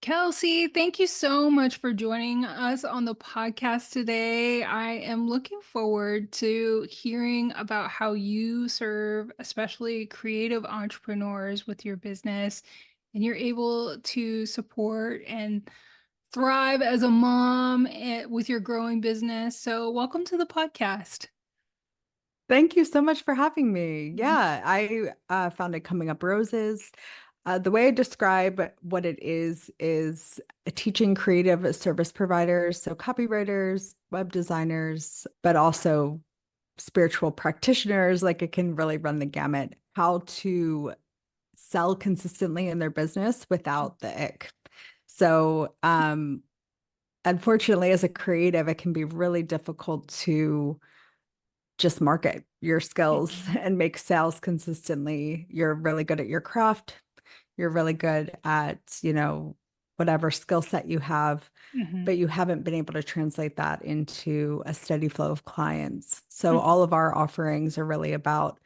Kelsey, thank you so much for joining us on the podcast today. I am looking forward to hearing about how you serve, especially creative entrepreneurs with your business, and you're able to support and thrive as a mom with your growing business. So, welcome to the podcast. Thank you so much for having me. Yeah, I founded Coming Up Roses. The way I describe what it is teaching creative service providers, so copywriters, web designers, but also spiritual practitioners, like it can really run the gamut, how to sell consistently in their business without the ick. So, unfortunately, as a creative, it can be really difficult to just market your skills Mhm. and make sales consistently. You're really good at your craft. You're really good at, whatever skill set you have, Mhm. but you haven't been able to translate that into a steady flow of clients. So Mhm. all of our offerings are really about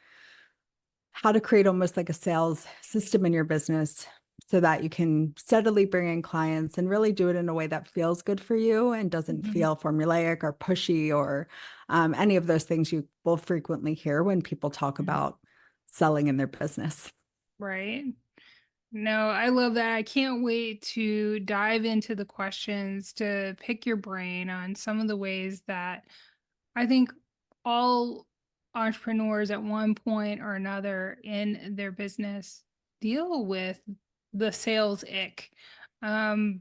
how to create almost like a sales system in your business so that you can steadily bring in clients and really do it in a way that feels good for you and doesn't Mhm. feel formulaic or pushy or any of those things you will frequently hear when people talk Mhm. about selling in their business. Right. No, I love that. I can't wait to dive into the questions to pick your brain on some of the ways that I think all entrepreneurs at one point or another in their business deal with the sales ick.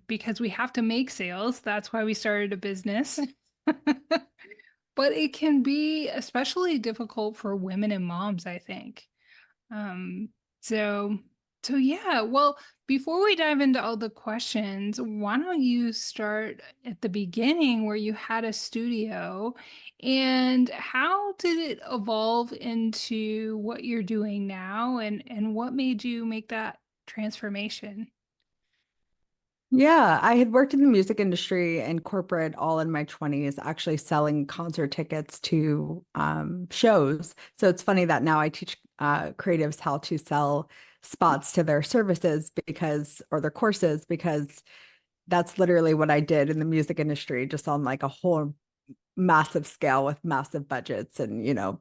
Because we have to make sales. That's why we started a business. But it can be especially difficult for women and moms, I think. Um, so so yeah, well, before we dive into all the questions, why don't you start at the beginning where you had a studio and how did it evolve into what you're doing now and what made you make that transformation? Yeah, I had worked in the music industry and corporate all in my 20s, actually selling concert tickets to shows. So it's funny that now I teach creatives how to sell spots to their services or their courses, because that's literally what I did in the music industry, just on like a whole massive scale with massive budgets and,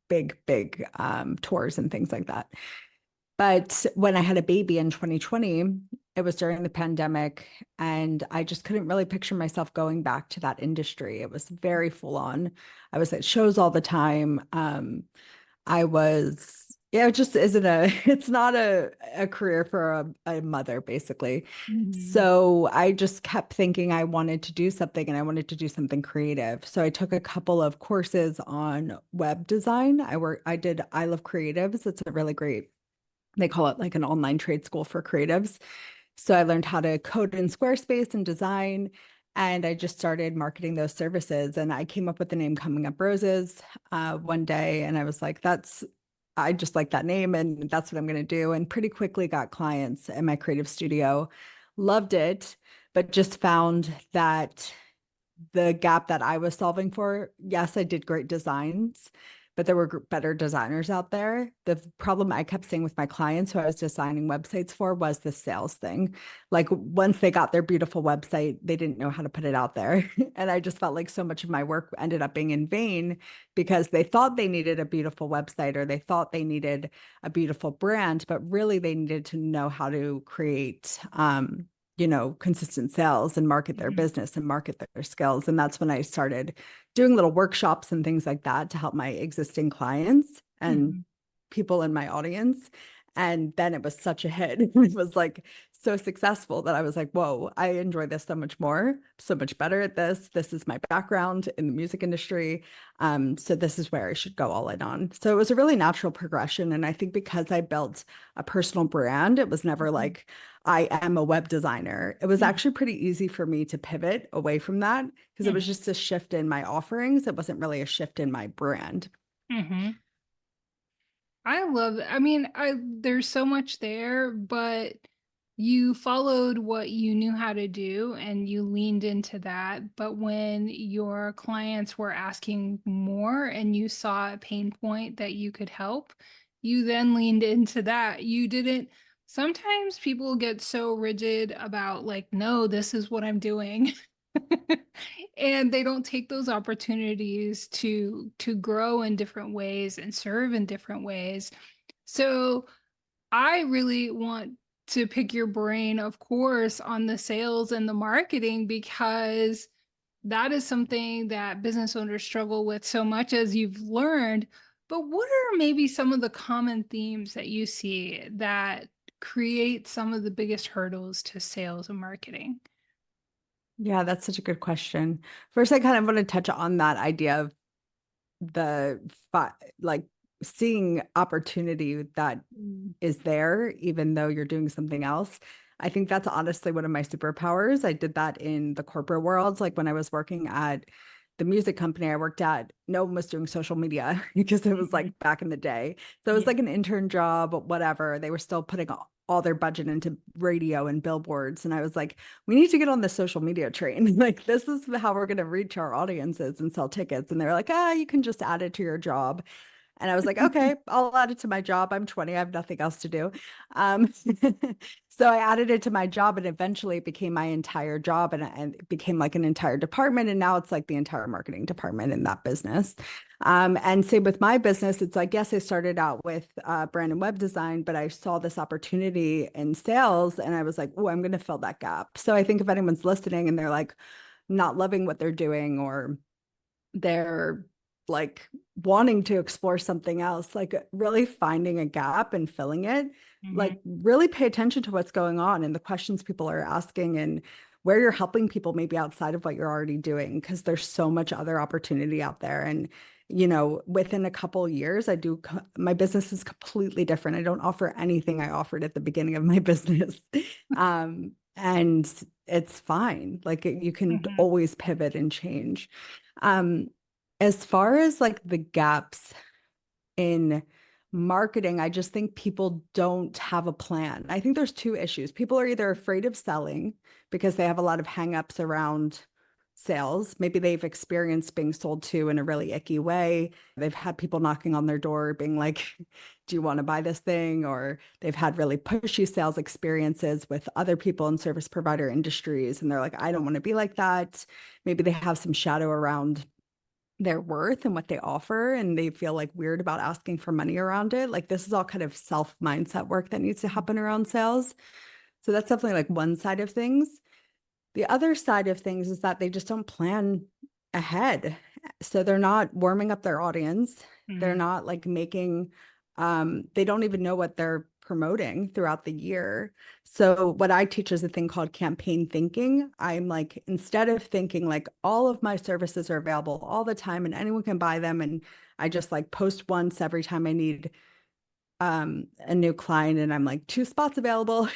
big tours and things like that. But when I had a baby in 2020, it was during the pandemic, and I just couldn't really picture myself going back to that industry. It was very full on. I was at shows all the time. It just isn't it's not a career for a mother, basically. Mhm. So I just kept thinking I wanted to do something and I wanted to do something creative. So I took a couple of courses on web design. I did I Love Creatives. It's a really great, they call it like an online trade school for creatives. So I learned how to code in Squarespace and design. And I just started marketing those services. And I came up with the name Coming Up Roses one day. And I was like, I just like that name. And that's what I'm going to do. And pretty quickly got clients in my creative studio. Loved it, but just found that the gap that I was solving for, yes, I did great designs, but there were better designers out there. The problem I kept seeing with my clients who I was designing websites for was the sales thing. Like once they got their beautiful website, they didn't know how to put it out there. And I just felt like so much of my work ended up being in vain because they thought they needed a beautiful website or they thought they needed a beautiful brand, but really they needed to know how to create consistent sales and market their Mhm. business and market their skills. And that's when I started doing little workshops and things like that to help my existing clients and Mhm. people in my audience. And then it was such a hit. It was like so successful that I was like, whoa, I enjoy this so much more, so much better at this. This is my background in the music industry. So this is where I should go all in on. So it was a really natural progression. And I think because I built a personal brand, it was never Mhm. like, I am a web designer. It was Mhm. actually pretty easy for me to pivot away from that because it was Mhm. just a shift in my offerings. It wasn't really a shift in my brand. Mhm. I love I mean, there's so much there, but you followed what you knew how to do and you leaned into that. But when your clients were asking more and you saw a pain point that you could help, you then leaned into that. You didn't Sometimes people get so rigid about like, no, this is what I'm doing. And they don't take those opportunities to grow in different ways and serve in different ways. So I really want to pick your brain, of course, on the sales and the marketing, because that is something that business owners struggle with so much, as you've learned. But what are maybe some of the common themes that you see that create some of the biggest hurdles to sales and marketing? Yeah, that's such a good question. First, I kind of want to touch on that idea of the like seeing opportunity that is there, even though you're doing something else. I think that's honestly one of my superpowers. I did that in the corporate world. Like when I was working at the music company I worked at, no one was doing social media because it was Mhm. like back in the day. So it was Yeah. like an intern job, whatever. They were still putting all their budget into radio and billboards. And I was like, we need to get on the social media train. Like, this is how we're going to reach our audiences and sell tickets. And they're like, you can just add it to your job. And I was like, okay, I'll add it to my job. I'm 20. I have nothing else to do. Um, so I added it to my job and eventually it became my entire job and it became like an entire department. And now it's like the entire marketing department in that business. And same with my business. It's like, yes, I started out with brand and web design, but I saw this opportunity in sales and I was like, oh, I'm going to fill that gap. So I think if anyone's listening and they're like not loving what they're doing or they're like wanting to explore something else, like really finding a gap and filling it, like Mhm. really pay attention to what's going on and the questions people are asking and where you're helping people maybe outside of what you're already doing, because there's so much other opportunity out there. And within a couple of years, my business is completely different. I don't offer anything I offered at the beginning of my business. And it's fine. Like you can Mhm. always pivot and change. Um, as far as like the gaps in marketing, I just think people don't have a plan. I think there's two issues. People are either afraid of selling because they have a lot of hangups around sales. Maybe they've experienced being sold to in a really icky way. They've had people knocking on their door being like, do you want to buy this thing? Or they've had really pushy sales experiences with other people in service provider industries. And they're like, I don't want to be like that. Maybe they have some shadow around their worth and what they offer, and they feel like weird about asking for money around it. Like this is all kind of self mindset work that needs to happen around sales. So that's definitely like one side of things. The other side of things is that they just don't plan ahead. So they're not warming up their audience. They're Mhm. not like they don't even know what they're promoting throughout the year. So what I teach is a thing called campaign thinking. I'm like, instead of thinking like all of my services are available all the time and anyone can buy them, and I just like post once every time I need a new client and I'm like, two spots available,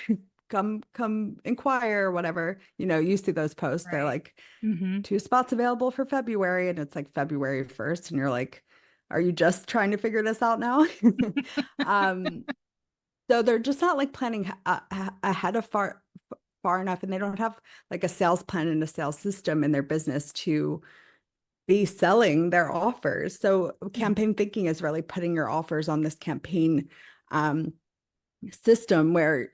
come inquire or whatever. You see those posts, they're Right. like Mhm. two spots available for February and it's like February 1st and you're like, are you just trying to figure this out now? um so they're just not like planning ahead of far enough, and they don't have like a sales plan and a sales system in their business to be selling their offers. So Mhm. campaign thinking is really putting your offers on this campaign um, system where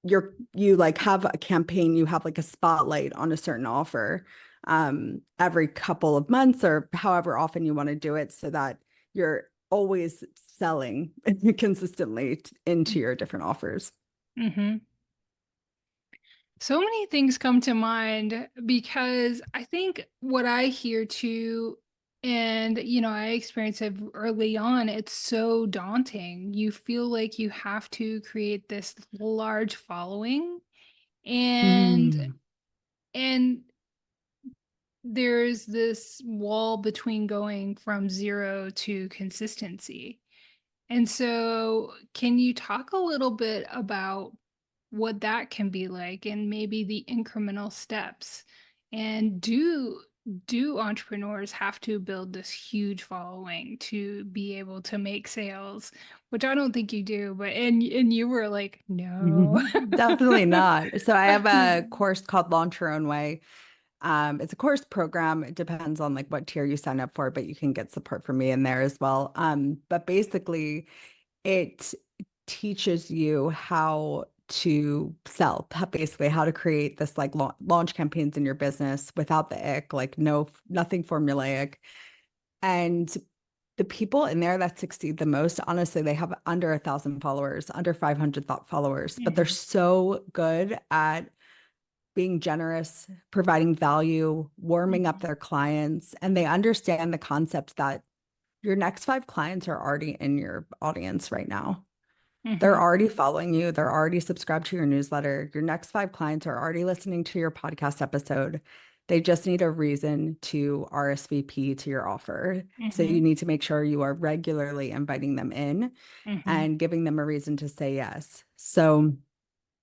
you like have a campaign, you have like a spotlight on a certain offer every couple of months or however often you want to do it, so that you're always selling consistently into your different offers. Mhm. So many things come to mind because I think what I hear too, and I experienced it early on, it's so daunting. You feel like you have to create this large following, and Mm. and there's this wall between going from zero to consistency. And so, can you talk a little bit about what that can be like and maybe the incremental steps? And do entrepreneurs have to build this huge following to be able to make sales? Which I don't think you do, but and you were like, no. Definitely not. So I have a course called Launch Your Own Way. It's a course program. It depends on like what tier you sign up for, but you can get support from me in there as well. But basically it teaches you how to sell, basically how to create this like launch campaigns in your business without the ick, like nothing formulaic. And the people in there that succeed the most, honestly, they have under 1,000 followers, under 500 followers, but they're Mm-hmm. so good at being generous, providing value, warming up Mm-hmm. their clients, and they understand the concept that your next 5 clients are already in your audience right now. They're Mm-hmm. already following you. They're already subscribed to your newsletter. Your next 5 clients are already listening to your podcast episode. They just need a reason to RSVP to your offer. So Mm-hmm. you need to make sure you are regularly inviting them in Mm-hmm. and giving them a reason to say yes. So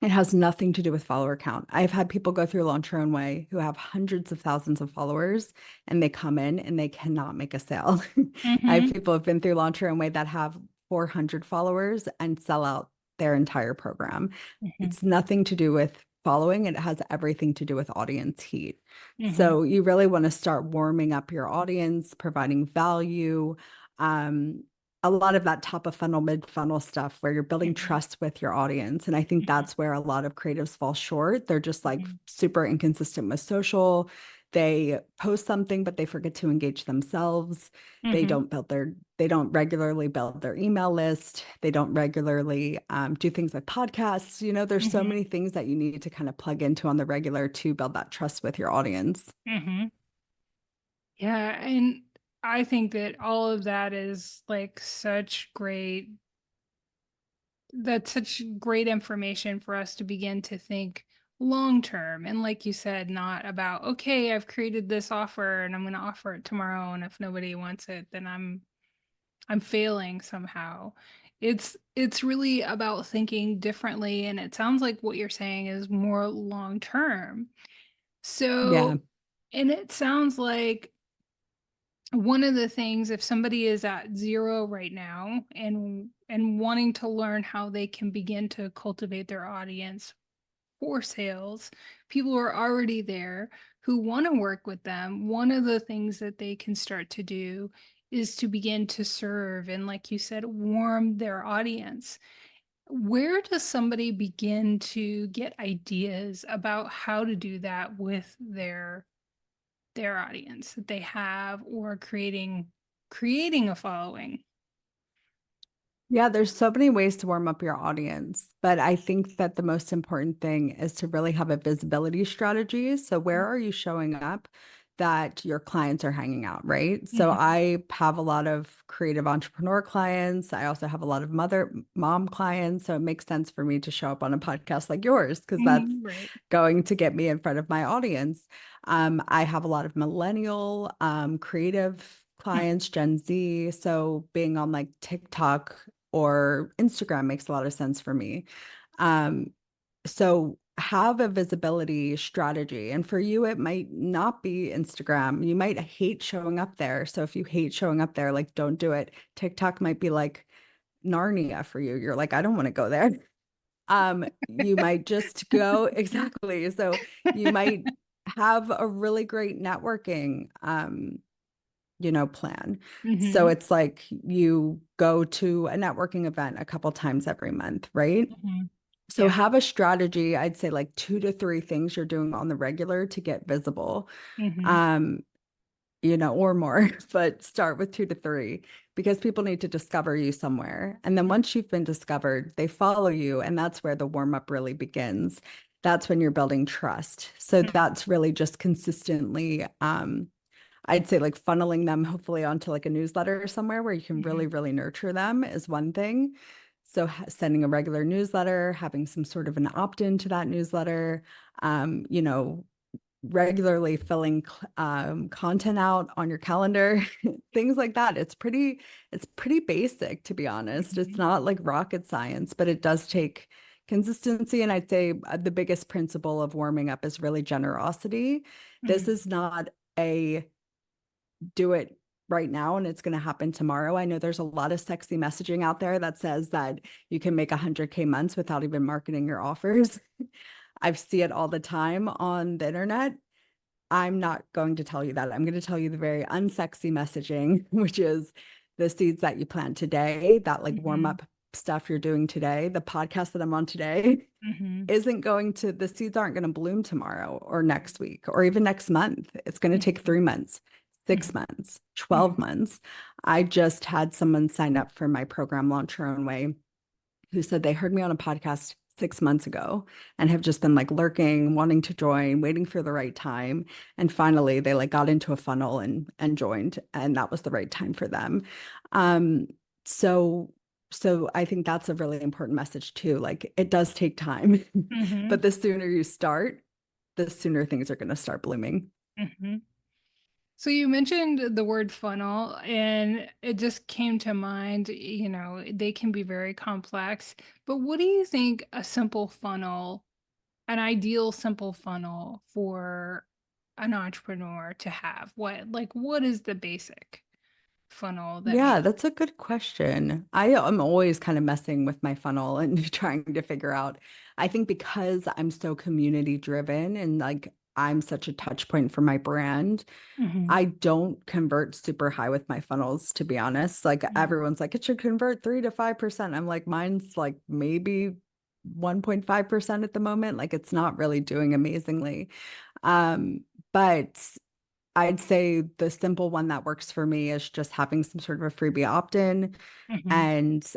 it has nothing to do with follower count. I've had people go through Launch Your Own Way who have hundreds of thousands of followers and they come in and they cannot make a sale. I have Mm-hmm. people who've been through Launch Your Own Way that have 400 followers and sell out their entire program. Mm-hmm. It's nothing to do with following, it has everything to do with audience heat. Mm-hmm. So you really want to start warming up your audience, providing value. Um, a lot of that top of funnel, mid funnel stuff where you're building Mm-hmm. trust with your audience. And I think that's where a lot of creatives fall short. They're just like Mm-hmm. super inconsistent with social. They post something, but they forget to engage themselves. Mm-hmm. They don't regularly build their email list. They don't regularly do things like podcasts. There's so Mm-hmm. many things that you need to kind of plug into on the regular to build that trust with your audience. Mm-hmm. Yeah, and I think that all of that is like that's such great information for us to begin to think long term. And like you said, not about, okay, I've created this offer and I'm going to offer it tomorrow. And if nobody wants it, then I'm failing somehow. It's really about thinking differently. And it sounds like what you're saying is more long term. Yeah. So, and it sounds like one of the things, if somebody is at zero right now and wanting to learn how they can begin to cultivate their audience for sales, people who are already there who want to work with them, one of the things that they can start to do is to begin to serve and, like you said, warm their audience. Where does somebody begin to get ideas about how to do that with their audience that they have, or creating a following? Yeah, there's so many ways to warm up your audience, but I think that the most important thing is to really have a visibility strategy. So where are you showing up that your clients are hanging out, right? So Mhm. I have a lot of creative entrepreneur clients. I also have a lot of mom clients. So it makes sense for me to show up on a podcast like yours because that's Mhm. Right. going to get me in front of my audience. I have a lot of millennial creative clients, Gen Z. So being on like TikTok or Instagram makes a lot of sense for me. Um, so have a visibility strategy. And for you, it might not be Instagram. You might hate showing up there. So if you hate showing up there, like don't do it. TikTok might be like Narnia for you. You're like, I don't want to go there. You might just go exactly. So you might have a really great networking plan. So Mhm. it's like you go to a networking event a couple times every month, right? Mhm. So Yeah. have a strategy, I'd say like 2 to 3 things you're doing on the regular to get visible. Mhm. Um, or more, but start with 2 to 3 because people need to discover you somewhere. And then once you've been discovered, they follow you. And that's where the warm up really begins. That's when you're building trust. So Mhm. that's really just consistently, I'd say like funneling them hopefully onto like a newsletter or somewhere where you can really, Mhm. really nurture them is one thing. So sending a regular newsletter, having some sort of an opt-in to that newsletter, um, you know, regularly filling content out on your calendar, things like that. It's pretty basic, to be honest. It's Mhm. not like rocket science, but it does take consistency. And I'd say the biggest principle of warming up is really generosity. This Mhm. is not a do it right now and it's going to happen tomorrow. I know there's a lot of sexy messaging out there that says that you can make 100K months without even marketing your offers. I see it all the time on the internet. I'm not going to tell you that. I'm going to tell you the very unsexy messaging, which is the seeds that you plant today that like warm Mhm. up stuff you're doing today, the podcast that I'm on today, Mm-hmm. the seeds aren't going to bloom tomorrow or next week or even next month. It's going to take 3 months, 6 months, 12 Mm-hmm. months. I just had someone sign up for my program, Launch Your Own Way, who said they heard me on a podcast 6 months ago and have just been like lurking, wanting to join, waiting for the right time. And finally they like got into a funnel and joined, and that was the right time for them. Um, so so I think that's a really important message too. Like it does take time, Mm-hmm. but the sooner you start, the sooner things are going to start blooming. Mm-hmm. So you mentioned the word funnel, and it just came to mind, they can be very complex, but what do you think a simple funnel, an ideal simple funnel for an entrepreneur to have? What is the basic funnel that Yeah, makes? that's a good question. I am always kind of messing with my funnel and trying to figure out. I think because I'm so community driven and like I'm such a touch point for my brand, Mm-hmm. I don't convert super high with my funnels, to be honest. Like everyone's like, it should convert 3 to 5%. I'm like, mine's like maybe 1.5% at the moment. Like it's not really doing amazingly. But I'd say the simple one that works for me is just having some sort of a freebie opt-in. Mm-hmm. And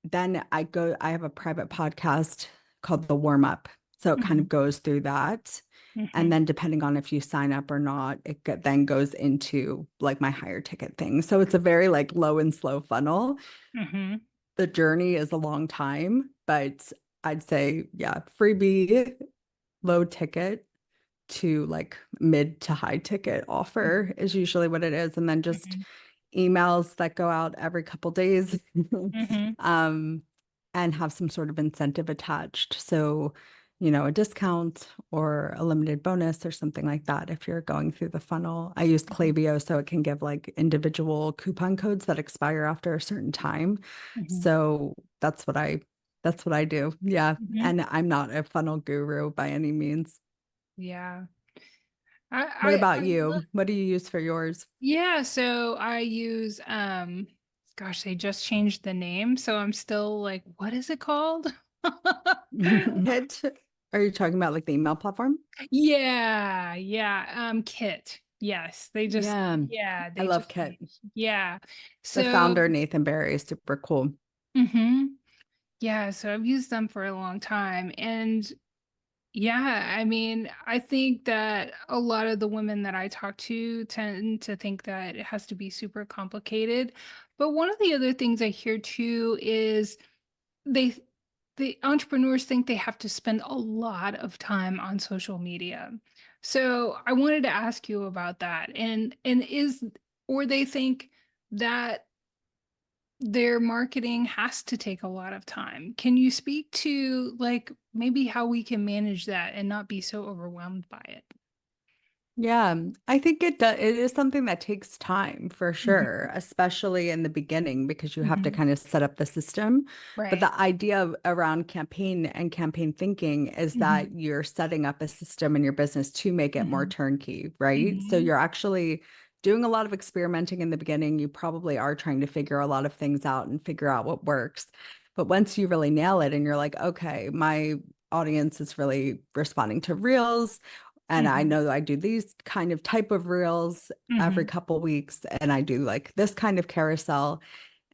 then I have a private podcast called The Warm Up. So it kind Mm-hmm. of goes through that. And Mm-hmm. then depending on if you sign up or not, then goes into like my higher ticket thing. So it's a very like low and slow funnel. Mm-hmm. The journey is a long time, but I'd say, yeah, freebie, low ticket to like mid to high ticket offer is usually what it is. And then just Mm-hmm. emails that go out every couple days Mm-hmm. um, and have some sort of incentive attached. So, a discount or a limited bonus or something like that if you're going through the funnel. I use Klaviyo so it can give like individual coupon codes that expire after a certain time. Mm-hmm. So that's what I do. Yeah. Mm-hmm. And I'm not a funnel guru by any means. Yeah. What about I love, you? What do you use for yours? yeah, so I use gosh, they just changed the name, so I'm still like, what is it called? Kit? Are you talking about like the email platform? Yeah, yeah, Kit. Yes, Yeah, I they love just Kit. changed. Yeah. The So, founder, Nathan Barry, is super cool. mhm. Yeah, so I've used them for a long time, and yeah, I mean, I think that a lot of the women that I talk to tend to think that it has to be super complicated. But one of the other things I hear too is they the entrepreneurs think they have to spend a lot of time on social media. So I wanted to ask you about that. And is or they think that their marketing has to take a lot of time. Can you speak to like maybe how we can manage that and not be so overwhelmed by it? Yeah, I think it is something that takes time for Mhm. sure, especially in the beginning because you have to Mhm. kind of set up the system. But Right. the idea around campaign and campaign thinking is that Mhm. you're setting up a system in your business to make it more Mhm. turnkey, right? So Mhm. you're actually doing a lot of experimenting in the beginning. You probably are trying to figure a lot of things out and figure out what works. But once you really nail it and you're like, okay, my audience is really responding to reels, and I Mhm. know I do these kind of type of reels every Mhm. couple weeks, and I do like this kind of carousel,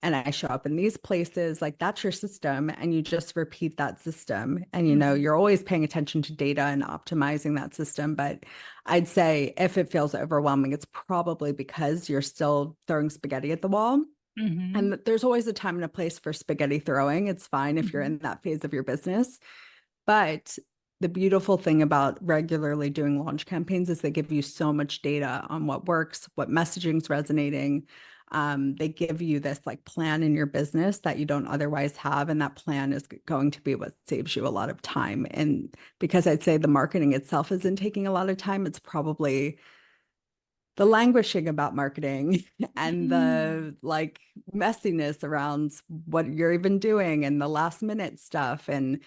and I show up in these places. Like that's your system, and you just repeat that system. And Mhm. you're always paying attention to data and optimizing that system. But I'd say if it feels overwhelming, it's probably because you're still throwing spaghetti at the wall. Mhm. And there's always a time and a place for spaghetti throwing. It's fine if you're Mhm. in that phase of your business. But the beautiful thing about regularly doing launch campaigns is they give you so much data on what works, what messaging's resonating. They give you this like plan in your business that you don't otherwise have. And that plan is going to be what saves you a lot of time. And because I'd say the marketing itself isn't taking a lot of time, it's probably the languishing about marketing and Mhm. the like messiness around what you're even doing and the last minute stuff and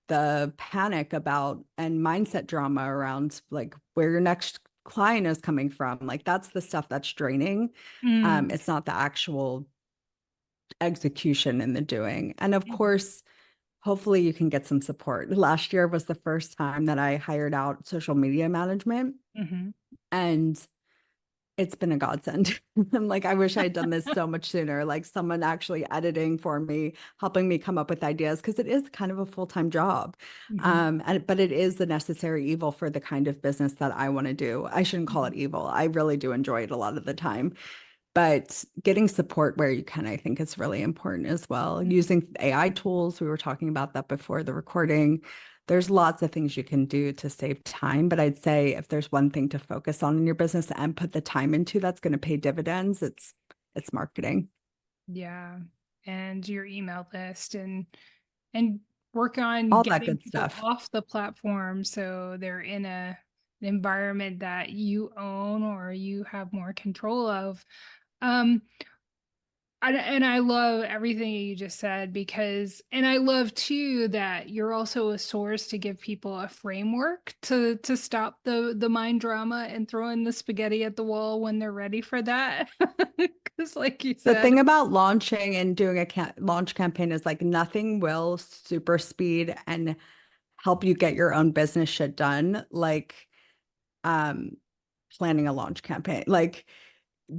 the panic about and mindset drama around like where your next client is coming from. Like that's the stuff that's draining. Mm. It's not the actual execution in the doing. And of course, hopefully you can get some support. Last year was the first time that I hired out social media management, Mm-hmm. and it's been a godsend. I'm like, I wish I had done this so much sooner. Like someone actually editing for me, helping me come up with ideas, because it is kind of a full-time job. Mm-hmm. But it is the necessary evil for the kind of business that I want to do. I shouldn't call it evil. I really do enjoy it a lot of the time. But getting support where you can, I think is really important as well. Using AI tools, we were talking about that before the recording. There's lots of things you can do to save time, but I'd say if there's one thing to focus on in your business and put the time into that's going to pay dividends, it's marketing. Yeah. And your email list and work on All that getting good people stuff. off the platform so they're in an environment that you own or you have more control of. Um, and I love everything you just said because, and I love too that you're also a source to give people a framework to stop the mind drama and throwing the spaghetti at the wall when they're ready for that. Because, like you The said, thing about launching and doing a launch campaign is like nothing will super speed and help you get your own business shit done, like um planning a launch campaign. Like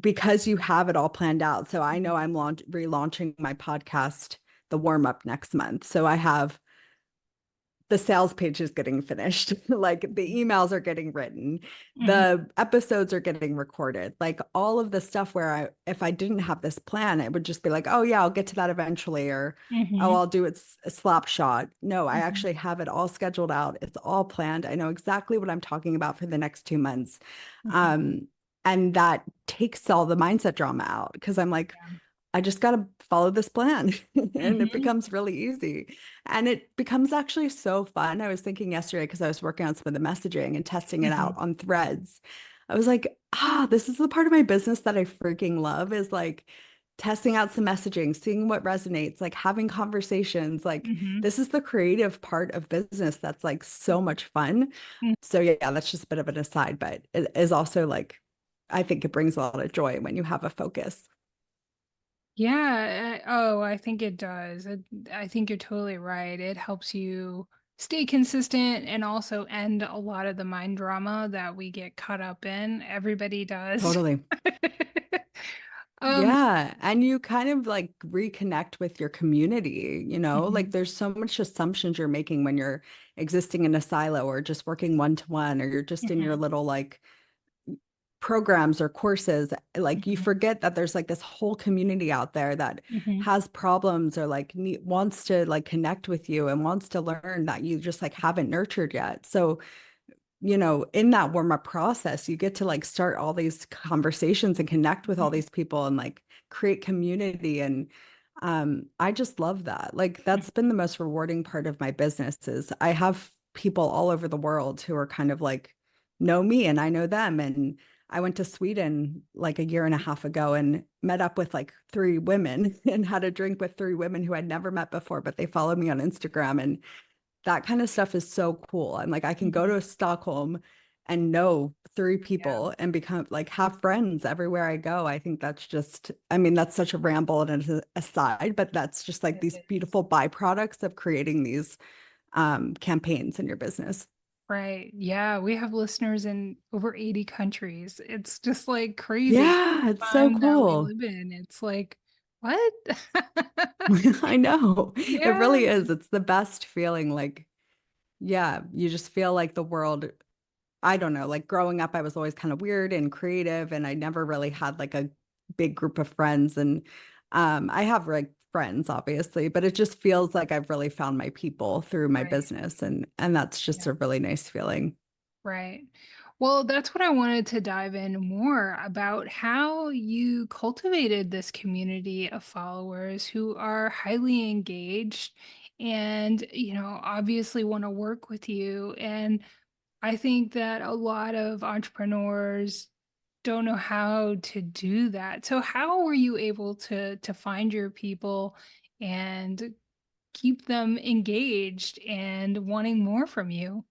because you have it all planned out. So I know I'm relaunching my podcast, the warm up next month. So I have the sales page is getting finished. Like the emails are getting written, Mhm, the episodes are getting recorded, like all of the stuff where if I didn't have this plan, it would just be like, oh yeah, I'll get to that eventually, or oh, mhm, I'll do it a slap shot. No, I mhm, actually have it all scheduled out. It's all planned. I know exactly what I'm talking about for the next 2 months. mhm, Um, and that takes all the mindset drama out because I'm like, yeah, I just got to follow this plan and it mhm, becomes really easy. And it becomes actually so fun. I was thinking yesterday because I was working on some of the messaging and testing it out mhm, on threads. I was like, this is the part of my business that I freaking love is like testing out some messaging, seeing what resonates, like having conversations. Like mhm, this is the creative part of business that's like so much fun. mhm. So yeah, that's just a bit of an aside, but it is also like, I think it brings a lot of joy when you have a focus. Yeah. Oh, I think it does. I think you're totally right. It helps you stay consistent and also end a lot of the mind drama that we get caught up in. Everybody does. Totally. Um, Yeah. And you kind of like reconnect with your community, like mhm, there's so much assumptions you're making when you're existing in a silo or just working one to one, or you're just in your mhm, little like programs or courses. Like you mhm, forget that there's like this whole community out there that mhm, has problems or like wants to like connect with you and wants to learn that you just like haven't nurtured yet. So in that warm up process, you get to like start all these conversations and connect with all mhm, these people and like create community. And I just love that. Like that's been the most rewarding part of my business is I have people all over the world who are kind of like know me and I know them. And I went to Sweden like a year and a half ago and met up with like 3 women and had a drink with 3 women who I'd never met before, but they followed me on Instagram. And that kind of stuff is so cool. I'm like, I can go mhm. to Stockholm and know 3 people Yeah, and become like have friends everywhere I go. I think that's just, I mean, that's such a ramble and an aside, but that's just like it these is. beautiful byproducts of creating these campaigns in your business. Right. Yeah, we have listeners in over 80 countries. It's just like crazy Yeah, it's so time that we cool. live in. It's like, what? I know. It Yeah. really is. It's the best feeling. Like, yeah, you just feel like the world I don't know, like growing up, I was always kind of weird and creative, and I never really had like a big group of friends. And I have like friends, obviously, but it just feels like I've really found my people through my Right. business, and that's just Yeah. a really nice feeling. Right. Well, that's what I wanted to dive in more about how you cultivated this community of followers who are highly engaged and, obviously want to work with you. And I think that a lot of entrepreneurs don't know how to do that. So how were you able to find your people and keep them engaged and wanting more from you?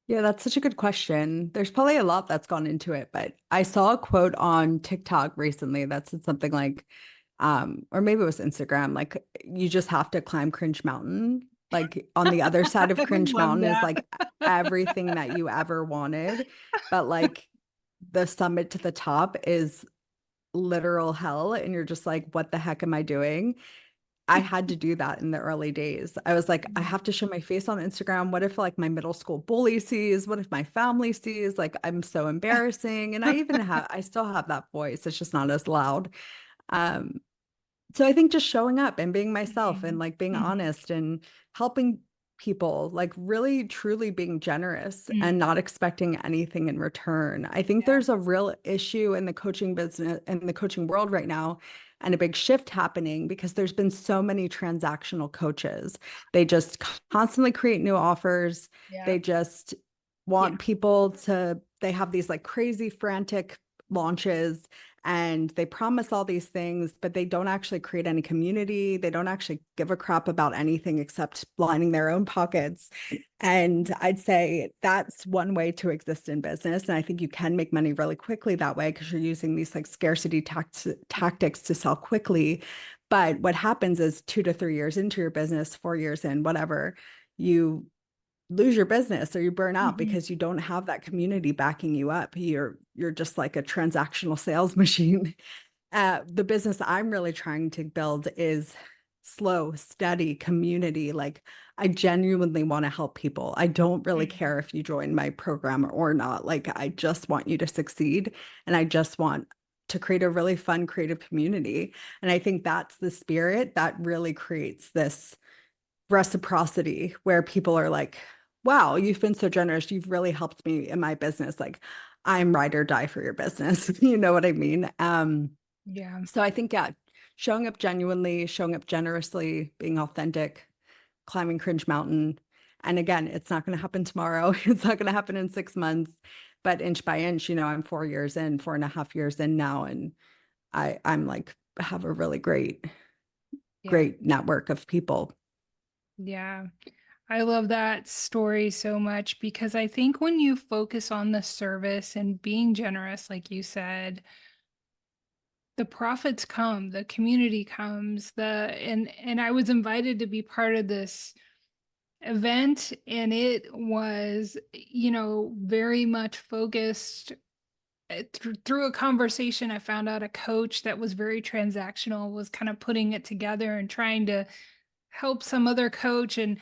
Yeah, that's such a good question. There's probably a lot that's gone into it, but I saw a quote on TikTok recently that said something like, or maybe it was Instagram, like you just have to climb Cringe Mountain. Like on the other side of I Cringe love Mountain is that. like everything that you ever wanted. But like the summit to the top is literal hell. And you're just like, what the heck am I doing? I had to do that in the early days. I was like, I have to show my face on Instagram. What if like my middle school bully sees? What if my family sees? Like I'm so embarrassing. And I still have that voice. It's just not as loud. Um, so I think just showing up and being myself and Mhm. like being Mhm. honest and helping people, like really truly being generous and Mhm. not expecting anything in return. I think Yeah. there's a real issue in the coaching business and the coaching world right now, and a big shift happening because there's been so many transactional coaches. They just constantly create new offers. Yeah. They just Yeah. want people to, they have these like crazy frantic launches and they promise all these things, but they don't actually create any community. They don't actually give a crap about anything except lining their own pockets. And I'd say that's one way to exist in business. And I think you can make money really quickly that way because you're using these like scarcity tactics to sell quickly. But what happens is 2 to 3 years into your business, 4 years in, whatever, you lose your business or you burn out Mhm. because you don't have that community backing you up. You're just like a transactional sales machine. The business I'm really trying to build is slow, steady community. Like I genuinely want to help people. I don't really Mhm. care if you join my program or not. Like I just want you to succeed and I just want to create a really fun creative community. And I think that's the spirit that really creates this reciprocity where people are like, wow, you've been so generous. You've really helped me in my business. Like I'm ride or die for your business. You know what I mean? Yeah. So I think, yeah, showing up genuinely, showing up generously, being authentic, climbing Cringe Mountain. And again, it's not going to happen tomorrow. It's not going to happen in 6 months, but inch by inch, I'm 4 years in, 4.5 years in now. And I'm like, have a really great, Yeah. great network of people. Yeah. I love that story so much because I think when you focus on the service and being generous, like you said, the profits come, the community comes, and I was invited to be part of this event and it was, very much focused through a conversation. I found out a coach that was very transactional was kind of putting it together and trying to help some other coach and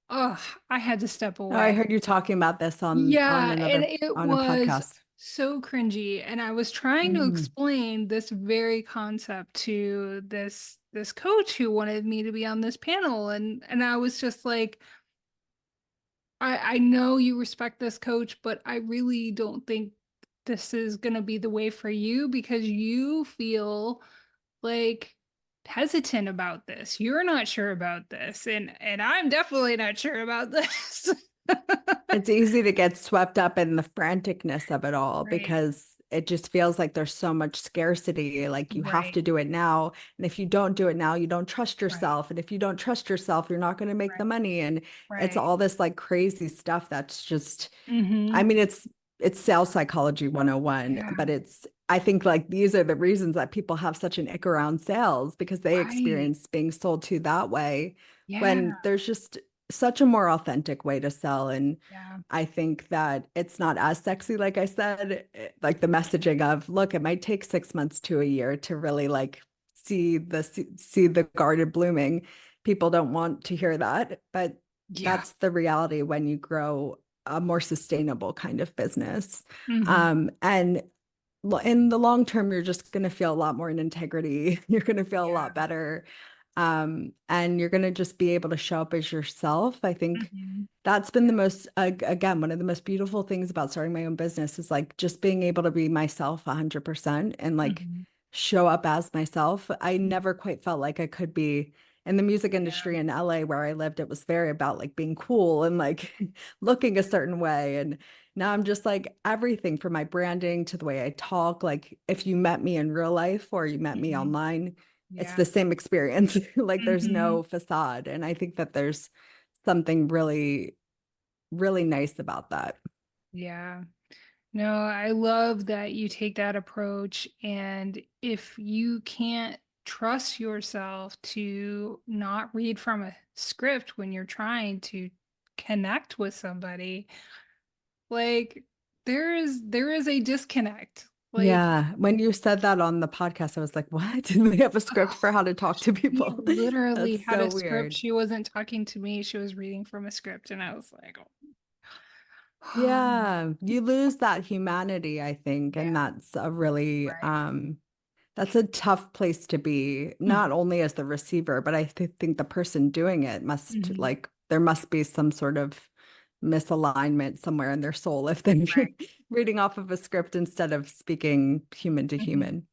oh, I had to step Oh, I away. heard you talking about this on Yeah, and another it on a was podcast. so cringy. And I was trying to Mm. explain this very concept to this coach who wanted me to be on this panel. And I was just like, I know you respect this coach, but I really don't think this is gonna be the way for you because you feel like hesitant about this. You're not sure about this, and I'm definitely not sure about this. It's easy to get swept up in the franticness of it all Right. because it just feels like there's so much scarcity. Like you have Right. to do it now. And if you don't do it now, you don't trust Right. yourself. And if you don't trust yourself, you're not going to make the Right. money. And it's Right. all this like crazy stuff that's just, I Mm-hmm. mean, it's sales psychology 101, Yeah. but I think like these are the reasons that people have such an ick around sales because they Right. experience being sold to that way Yeah. when there's just such a more authentic way to sell. And Yeah. I think that it's not as sexy, like I said, like the messaging of, look, it might take 6 months to a year to really like see the garden blooming. People don't want to hear that, but Yeah. that's the reality when you grow a more sustainable kind of business. Mm-hmm. And in the long term, you're just going to feel a lot more in integrity. You're going to feel a lot Yeah. better. And you're going to just be able to show up as yourself. I think Mm-hmm. that's been the most, again, one of the most beautiful things about starting my own business is like just being able to be myself 100% and like Mm-hmm. show up as myself. I Mm-hmm. never quite felt like I could be in the music Yeah. industry in LA where I lived. It was very about like being cool and like looking a certain way. And now I'm just like everything from my branding to the way I talk. Like if you met me in real life or you met me Mm-hmm. online, it's Yeah. the same experience. Like there's Mm-hmm. no facade. And I think that there's something really, really nice about that. Yeah. No, I love that you take that approach. And if you can't trust yourself to not read from a script when you're trying to connect with somebody. Like there is a disconnect. Like Yeah. When you said that on the podcast, I was like, what? Do they have a script for how to talk to she people? literally That's had so a script. weird. She wasn't talking to me. She was reading from a script. And I was like, oh, Yeah. You lose that humanity, I think. And yeah, that's a really, right. that's a tough place to be, not only as the receiver, but I think the person doing it must Mhm. there must be some sort of misalignment somewhere in their soul if they're Right. reading off of a script instead of speaking human to Mhm. human.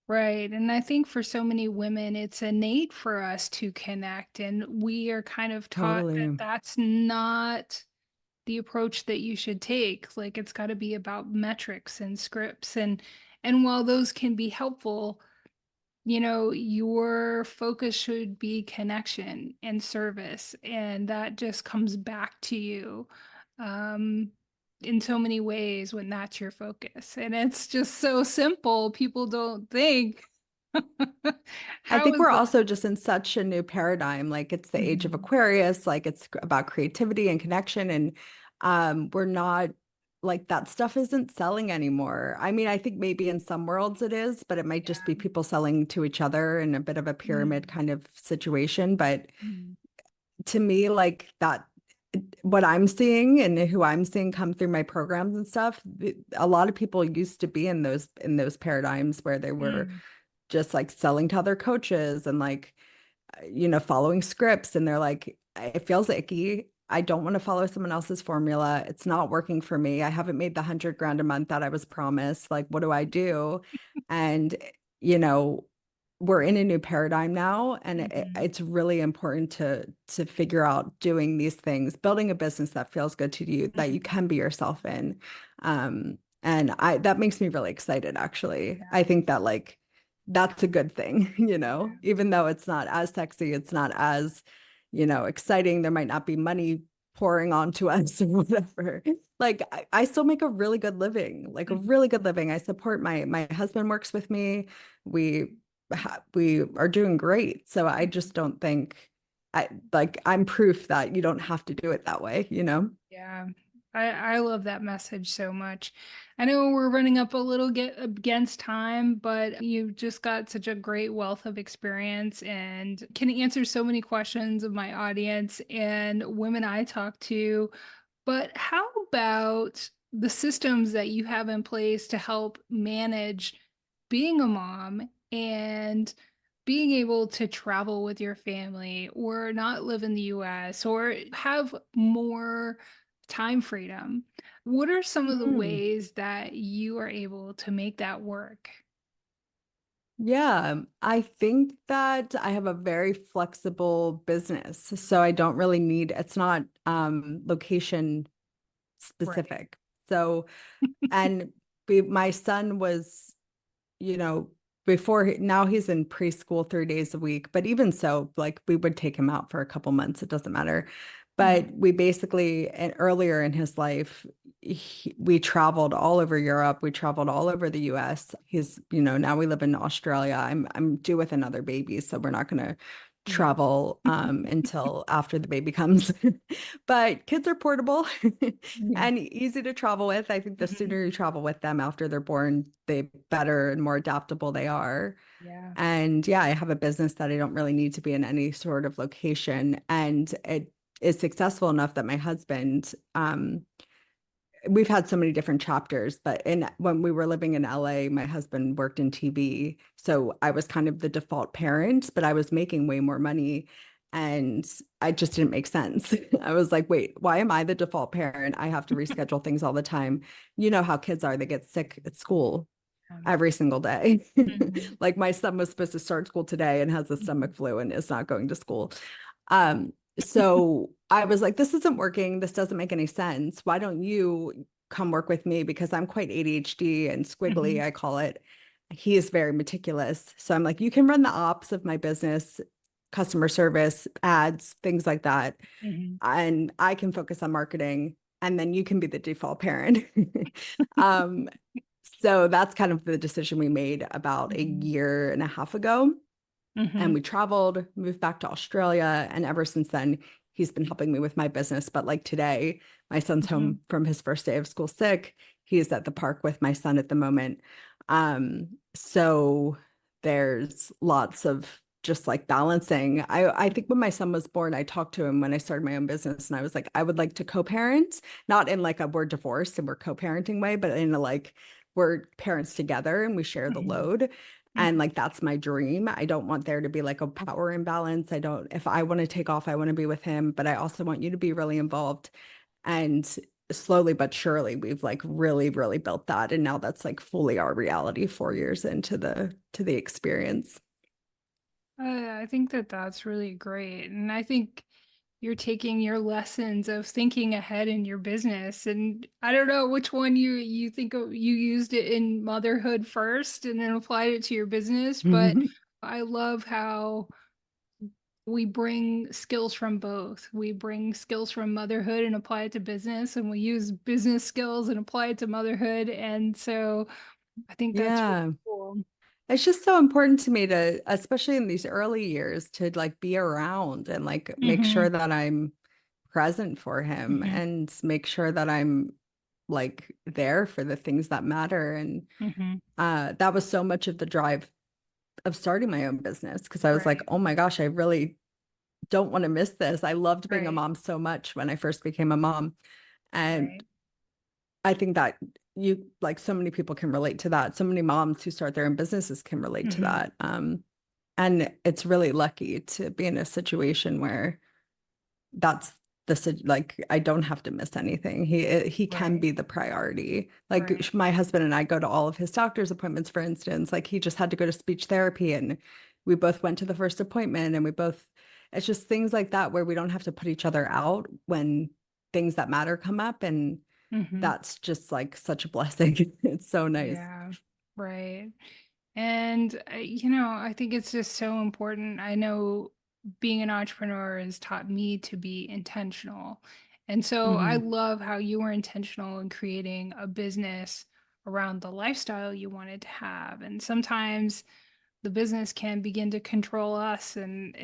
Right. And I think for so many women, it's innate for us to connect. And we are kind of taught that Totally. that's not the approach that you should take. Like it's got to be about metrics and scripts. And while those can be helpful, your focus should be connection and service. And that just comes back to you um, in so many ways when that's your focus. And it's just so simple. People don't think, I how think is we're that? also just in such a new paradigm. Like it's the age of Mhm. Aquarius, like it's about creativity and connection. And we're not like that stuff isn't selling anymore. I mean, I think maybe in some worlds it is, but it might just be people selling to each other in a bit of a pyramid Mhm. kind of situation. But Mhm. to me, like that, what I'm seeing and who I'm seeing come through my programs and stuff, a lot of people used to be in those paradigms where they were Mhm. just like selling to other coaches and like following scripts, and they're like, it feels icky. I don't want to follow someone else's formula. It's not working for me. I haven't made the 100 grand a month that I was promised. Like, what do I do? And, you know, we're in a new paradigm now, and Mhm. it's really important to figure out doing these things, building a business that feels good to you, that you Mhm. can be yourself in. And I that makes me really excited, actually. I Yeah. think that like that's a good thing, Yeah. even though it's not as sexy, it's not as, exciting. There might not be money pouring onto us or whatever. Like I still make a really good living, like a Mhm. really good living. I support my husband works with me. We we are doing great. So I Mhm. just don't think I'm proof that you don't have to do it that way, you know? Yeah, I love that message so much. I know we're running up a little get against time, but you've just got such a great wealth of experience and can answer so many questions of my audience and women I talk to. But how about the systems that you have in place to help manage being a mom and being able to travel with your family or not live in the US or have more time freedom? What are some of the Mm. ways that you are able to make that work? Yeah, I think that I have a very flexible business. So I don't really need, it's not location Right. specific. So, and my son was, you know, now he's in preschool 3 days a week, but even so, like we would take him out for a couple months, it doesn't matter. Mhm. But we basically, and earlier in his life, we traveled all over Europe, we traveled all over the US. Now we live in Australia. I'm due with another baby, so we're not going to Yeah. travel until after the baby comes. But kids are portable Yeah. and easy to travel with. I think the Mhm. sooner you travel with them after they're born, the better and more adaptable they are. Yeah. And yeah, I have a business that I don't really need to be in any sort of location. And it is successful enough that my husband, we've had so many different chapters, but when we were living in LA, my husband worked in TV. So I was kind of the default parent, but I was making way more money. And I just didn't make sense. I was like, wait, why am I the default parent? I have to reschedule things all the time. You know how kids are, they get sick at school every single day. Mhm. Like my son was supposed to start school today and has a Mhm. stomach flu and is not going to school. So I was like, this isn't working. This doesn't make any sense. Why don't you come work with me? Because I'm quite ADHD and squiggly, Mhm. I call it. He is very meticulous. So I'm like, you can run the ops of my business, customer service, ads, things like that. Mhm. And I can focus on marketing. And then you can be the default parent. um, so that's kind of the decision we made about a Mhm. year and a half ago. and Mm-hmm. we traveled, moved back to Australia. And ever since then, he's been helping me with my business. But like today, my son's Mm-hmm. home from his first day of school sick. He's at the park with my son at the moment. So there's lots of just like balancing. I think when my son was born, I talked to him when I started my own business, and I was like, I would like to co-parent, not in like a we're divorced and we're co-parenting way, but in a like we're parents together and we share the Mm-hmm. load. And Mm-hmm. like that's my dream. I don't want there to be like a power imbalance. I don't, if I want to take off, I want to be with him, but I also want you to be really involved. And slowly but surely, we've like really, really built that. And now that's like fully our reality 4 years into the experience. I think that that's really great. And I think you're taking your lessons of thinking ahead in your business. And I don't know which one you think you used it in motherhood first and then applied it to your business, but I love how we bring skills from both. We bring skills from motherhood and apply it to business, and we use business skills and apply it to motherhood. And so I think that's really Yeah. cool. It's just so important to me to, especially in these early years, to like be around and like make Mm-hmm. sure that I'm present for him Mm-hmm. and make sure that I'm like there for the things that matter. And Mm-hmm. that was so much of the drive of starting my own business because I was like, Right. oh my gosh, I really don't want to miss this. I loved being a Right. mom so much when I first became a mom. And Right. I think that you like so many people can relate to that. So many moms who start their own businesses can relate to Mm-hmm. that. And it's really lucky to be in a situation where that's like I don't have to miss anything. He can Right. be the priority. Like Right. my husband and I go to all of his doctor's appointments, for instance. Like he just had to go to speech therapy, and we both went to the first appointment, and we both. It's just things like that where we don't have to put each other out when things that matter come up, and Mm-hmm. that's just like such a blessing. It's so nice. Yeah. Right. And, I think it's just so important. I know being an entrepreneur has taught me to be intentional. And so I Hmm. love how you were intentional in creating a business around the lifestyle you wanted to have. And sometimes the business can begin to control us and,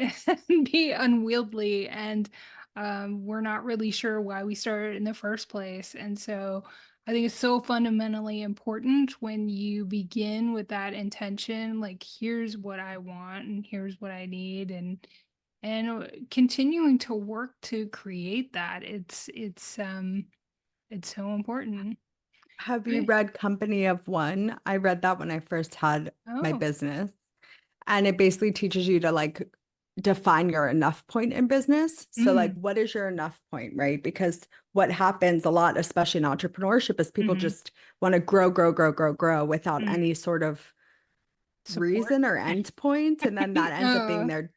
and be unwieldy. And we're not really sure why we started in the first place. And so I think it's so fundamentally important when you begin with that intention, like here's what I want and here's what I need, and continuing to work to create that. It's so important. Have you Right. read Company of One? I read that when I first had my Oh. business. And it basically teaches you to like define your enough point in business. So, like, Mm, what is your enough point, right? Because what happens a lot, especially in entrepreneurship, is people mm-hmm, just want to grow, grow, grow, grow, grow without mm. any sort of Support. reason or end point, and then that ends up being uh, their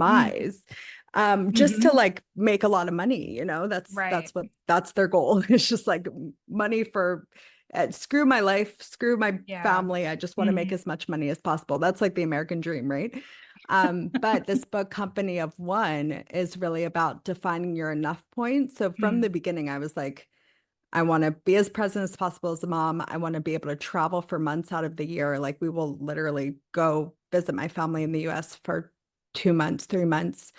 mm, demise. Just to mm-hmm, like make a lot of money, that's right. that's their goal. It's just like money for screw my life, screw my Yeah. family. I just want to make Mm-hmm, as much money as possible. That's like the American dream, right? But this book, Company of One, is really about defining your enough point. So from mm, the beginning, I was like, I want to be as present as possible as a mom. I want to be able to travel for months out of the year. Like we will literally go visit my family in the US for 2 months, 3 months,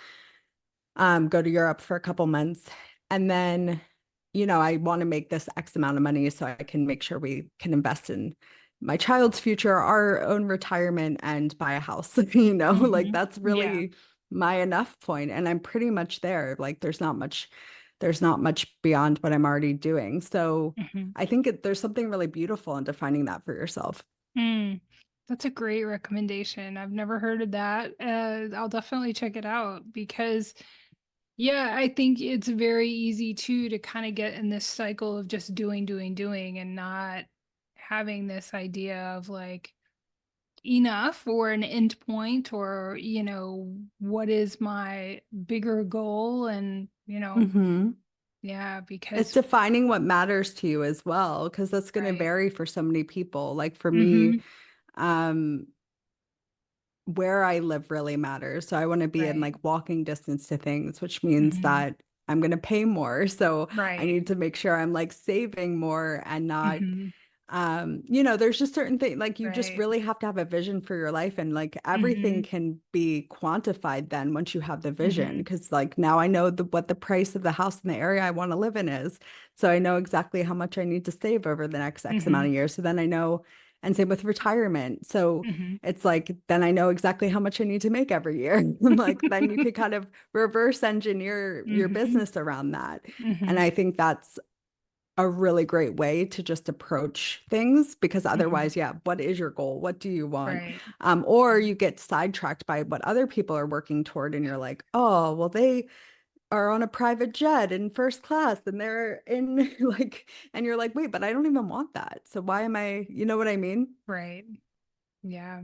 go to Europe for a couple months. And then, I want to make this X amount of money so I can make sure we can invest in my child's future, our own retirement, and buy a house. Like mm-hmm. that's Yeah. really my enough point. And I'm pretty much there. Like there's not much beyond what I'm already doing. So Mm-hmm. I think there's something really beautiful in defining that for yourself. Mm. That's a great recommendation. I've never heard of that. I'll definitely check it out because, yeah, I think it's very easy too to kind of get in this cycle of just doing, doing, doing and not having this idea of like enough or an end point or, what is my bigger goal and, Hmm. yeah, It's because, defining what matters to you as well, because that's going to right. vary for so many people. Like for me, Mm-hmm. um, where I live really matters. So I want to be in Right. like walking distance to things, which means Mm-hmm. that I'm going to pay more. So I Right. need to make sure I'm like saving more and not Mm-hmm. There's just certain things like you just Right. really have to have a vision for your life, and like everything Mm-hmm. can be quantified then once you have the vision. Mm-hmm. Because like now I know what the price of the house in the area I want to live in is. So I know exactly how much I need to save over the next X Mm-hmm. amount of years. So then I know, and same with retirement. So Mm-hmm. it's like then I know exactly how much I need to make every year. And like then you could kind of reverse engineer your Mm-hmm. business around that. And Mm-hmm. I think that's a really great way to just approach things, because Mm-hmm. otherwise, yeah, what is your goal? What do you want? Right. Or Right. you get sidetracked by what other people are working toward, and you're like, oh, well, they are on a private jet in first class and they're in like, and you're like, wait, but I don't even want that. So why am I, you know what I mean? Right. Yeah.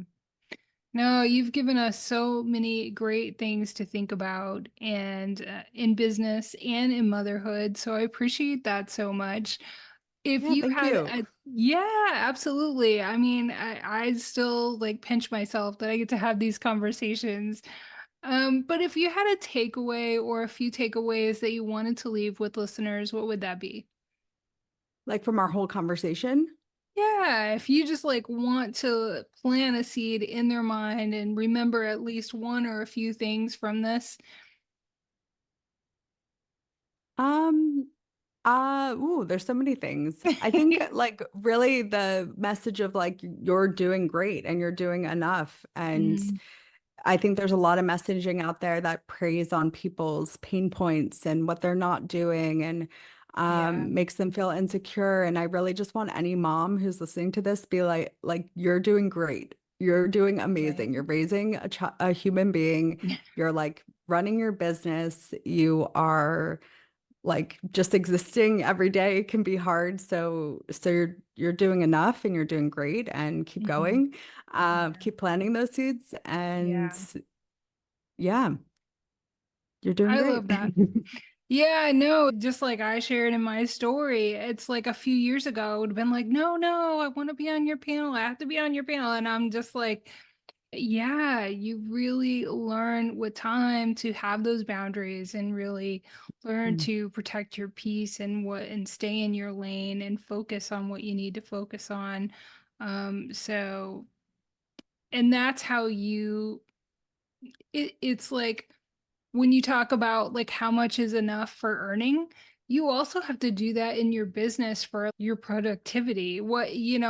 No, you've given us so many great things to think about and in business and in motherhood. So I appreciate that so much. If Yeah, you thank had you. a, yeah, absolutely. I mean, I still like pinch myself that I get to have these conversations. But if you had a takeaway or a few takeaways that you wanted to leave with listeners, what would that be? Like from our whole conversation. Yeah, if you just like want to plant a seed in their mind and remember at least one or a few things from this. Um, there's so many things. I think like really the message of like you're doing great and you're doing enough. And Mm, I think there's a lot of messaging out there that preys on people's pain points and what they're not doing, and yeah, makes them feel insecure. And I really just want any mom who's listening to this be like you're doing great. You're doing right. amazing. You're raising a human being. You're like running your business. You are like just existing every day can be hard. So you're doing enough and you're doing great, and keep Mhm. going. Yeah, Keep planting those seeds, and yeah. yeah, you're doing I great. love that. Yeah, no, just like I shared in my story, it's like a few years ago, I would have been like, no, no, I want to be on your panel. I have to be on your panel. And I'm just like, yeah, you really learn with time to have those boundaries and really learn to protect your peace and what and stay in your lane and focus on what you need to focus on. So and that's how it's like when you talk about like how much is enough for earning, you also have to do that in your business for your productivity. What,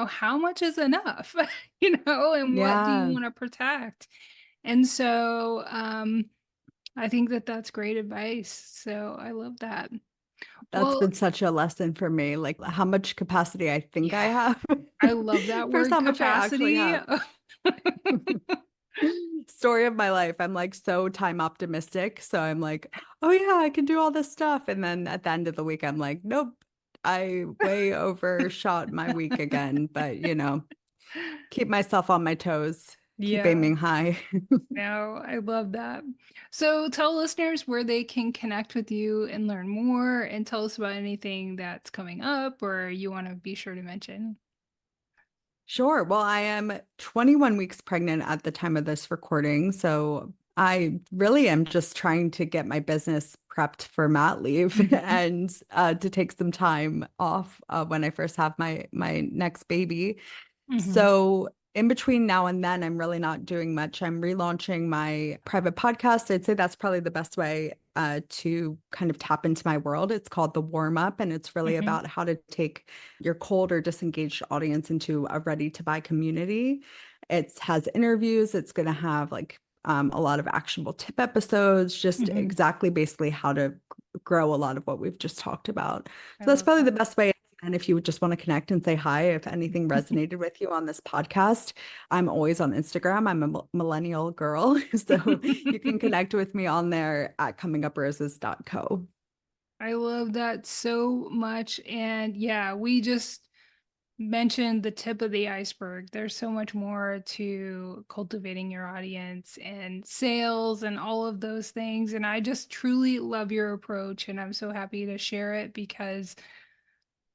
how much is enough, and what do you Yeah, want to protect? And so I think that that's great advice. So I love that. that's Well, been such a lesson for me, like how much capacity I think I yeah, have I love that versus word how much I actually capacity. have. Story of my life. I'm like so time optimistic. So I'm like, oh yeah, I can do all this stuff. And then at the end of the week, I'm like, nope, I way overshot my week again. But keep myself on my toes, keep Yeah. aiming high. No, I love that. So tell listeners where they can connect with you and learn more and tell us about anything that's coming up or you want to be sure to mention. Sure. Well, I am 21 weeks pregnant at the time of this recording. So I really am just trying to get my business prepped for mat leave Hmm. and to take some time off when I first have my next baby. Hmm. So in between now and then, I'm really not doing much. I'm relaunching my private podcast. I'd say that's probably the best way to kind of tap into my world. It's called The Warm Up, and it's really Hmm. about how to take your cold or disengaged audience into a ready to buy community. It has interviews. It's going to have like a lot of actionable tip episodes, just Hmm. exactly basically how to grow a lot of what we've just talked about. I So that's love probably the that. best way. And if you would just want to connect and say hi, if anything resonated with you on this podcast, I'm always on Instagram. I'm a millennial girl. So you can connect with me on there at cominguproses.co. I love that so much. And yeah, we just mentioned the tip of the iceberg. There's so much more to cultivating your audience and sales and all of those things. And I just truly love your approach. And I'm so happy to share it because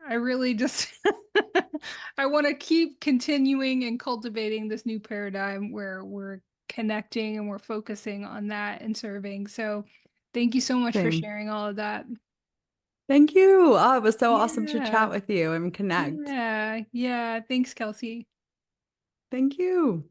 I really just I want to keep continuing and cultivating this new paradigm where we're connecting and we're focusing on that and serving. So thank you so much for Same. sharing all of that. Thank you. Oh, it was so awesome to Yeah. chat with you and connect. Yeah. Yeah. Thanks, Kelsey. Thank you.